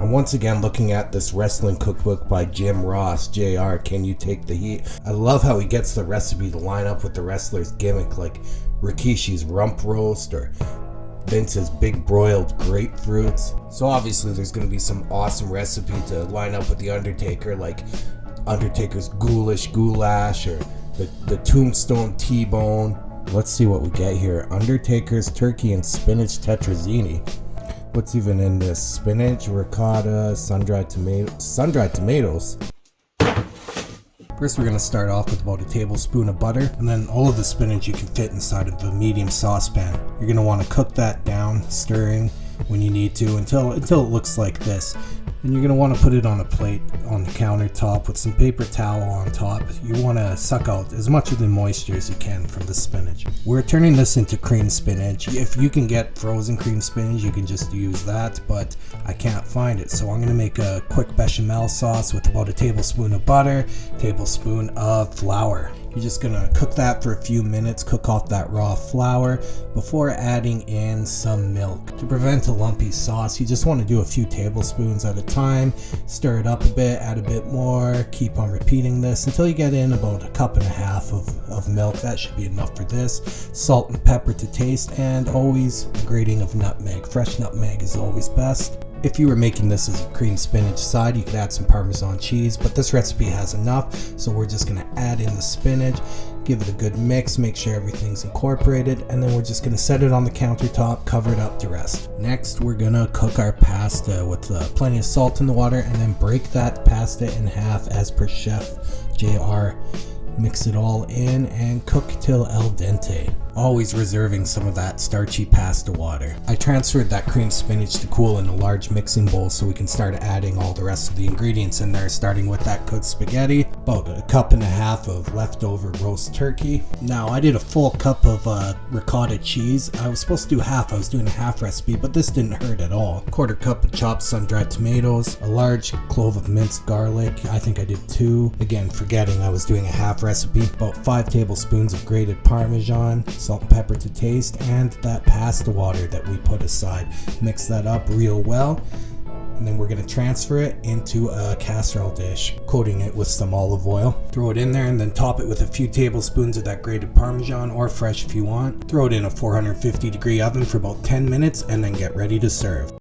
I'm once again looking at this wrestling cookbook by Jim Ross, JR, Can You Take the Heat? I love how he gets the recipe to line up with the wrestler's gimmick, like Rikishi's rump roast or Vince's big broiled grapefruits. So obviously there's going to be some awesome recipe to line up with the Undertaker, like Undertaker's ghoulish goulash or the Tombstone T-Bone. Let's see what we get here. Undertaker's turkey and spinach tetrazzini. What's even in this? Spinach, ricotta, sun-dried tomatoes. First we're going to start off with about a tablespoon of butter, and then all of the spinach you can fit inside of a medium saucepan. You're going to want to cook that down, stirring when you need to until it looks like this. And you're going to want to put it on a plate on the countertop with some paper towel on top. You want to suck out as much of the moisture as you can from the spinach. We're turning this into cream spinach. If you can get frozen cream spinach, you can just use that, but I can't find it. So I'm going to make a quick bechamel sauce with about a tablespoon of butter, tablespoon of flour. You're just gonna cook that for a few minutes, cook off that raw flour before adding in some milk. To prevent a lumpy sauce, you just want to do a few tablespoons at a time, stir it up a bit, add a bit more, keep on repeating this until you get in about a cup and a half of milk. That should be enough for this. Salt and pepper to taste, and always a grating of nutmeg. Fresh nutmeg is always best. If you were making this as a cream spinach side, you could add some Parmesan cheese, but this recipe has enough, so we're just going to add in the spinach, give it a good mix, make sure everything's incorporated, and then we're just going to set it on the countertop, cover it up to rest. Next, we're going to cook our pasta with plenty of salt in the water, and then break that pasta in half as per Chef JR. Mix it all in and cook till al dente, always reserving some of that starchy pasta water. I transferred that cream spinach to cool in a large mixing bowl so we can start adding all the rest of the ingredients in there, starting with that cooked spaghetti, about a cup and a half of leftover roast turkey. Now I did a full cup of ricotta cheese. I was supposed to do half, I was doing a half recipe, but this didn't hurt at all. Quarter cup of chopped sun-dried tomatoes, a large clove of minced garlic, I think I did 2, again forgetting I was doing a half recipe, about 5 tablespoons of grated Parmesan, salt and pepper to taste, and that pasta water that we put aside. Mix that up real well, and then we're going to transfer it into a casserole dish, coating it with some olive oil. Throw it in there and then top it with a few tablespoons of that grated Parmesan, or fresh if you want. Throw it in a 450-degree oven for about 10 minutes and then get ready to serve.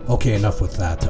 Okay, enough with that.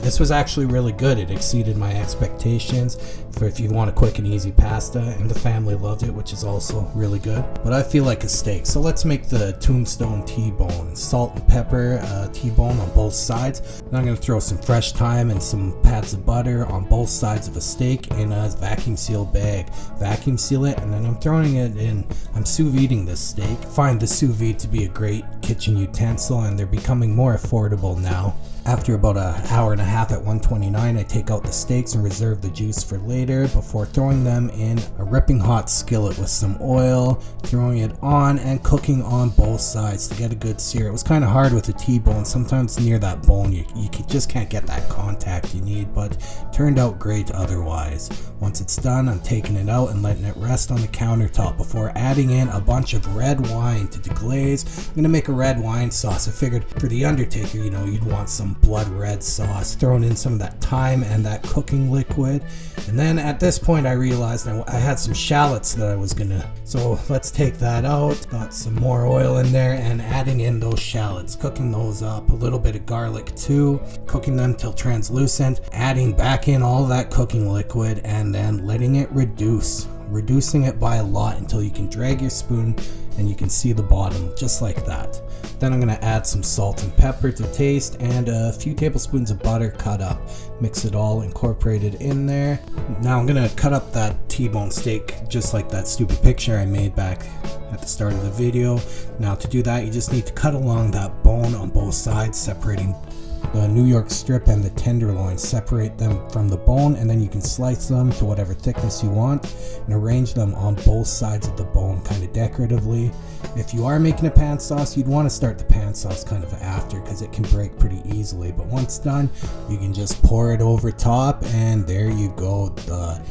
This was actually really good. It exceeded my expectations for if you want a quick and easy pasta, and the family loved it, which is also really good. But I feel like a steak, so let's make the Tombstone T-Bone. Salt and pepper T-bone on both sides. Then I'm going to throw some fresh thyme and some pats of butter on both sides of a steak in a vacuum sealed bag. Vacuum seal it, and then I'm throwing it in. I'm sous videing this steak. Find the sous vide to be a great kitchen utensil, and they're becoming more affordable now. After about an hour and a half at 129, I take out the steaks and reserve the juice for later before throwing them in a ripping hot skillet with some oil, throwing it on and cooking on both sides to get a good sear. It was kind of hard with the T-bone. Sometimes near that bone you just can't get that contact you need, but it turned out great otherwise. Once it's done, I'm taking it out and letting it rest on the countertop before adding in a bunch of red wine to deglaze. I'm going to make a red wine sauce. I figured for the Undertaker, you'd want some blood red sauce, throwing in some of that thyme and that cooking liquid. And then at this point I realized I had some shallots that I was gonna, so let's take that out. Got some more oil in there and adding in those shallots, cooking those up, a little bit of garlic too, cooking them till translucent, adding back in all that cooking liquid and then letting it reducing it by a lot until you can drag your spoon and you can see the bottom just like that. Then I'm going to add some salt and pepper to taste and a few tablespoons of butter cut up. Mix it all incorporated in there. Now I'm going to cut up that T-bone steak just like that stupid picture I made back at the start of the video. Now to do that, you just need to cut along that bone on both sides, separating the New York strip and the tenderloin, separate them from the bone, and then you can slice them to whatever thickness you want and arrange them on both sides of the bone kind of decoratively. If you are making a pan sauce, you'd want to start the pan sauce kind of after because it can break pretty easily, but once done you can just pour it over top, and there you go, the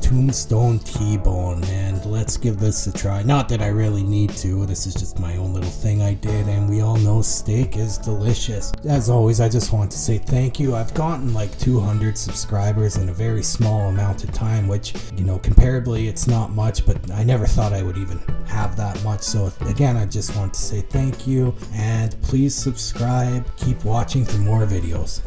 Tombstone T-Bone. And let's give this a try. Not that I really need to, this is just my own little thing I did, and we all know steak is delicious. As always, I just want to say thank you. I've gotten like 200 subscribers in a very small amount of time, which, you know, comparably it's not much, but I never thought I would even have that much. So again, I just want to say thank you, and please subscribe. Keep watching for more videos.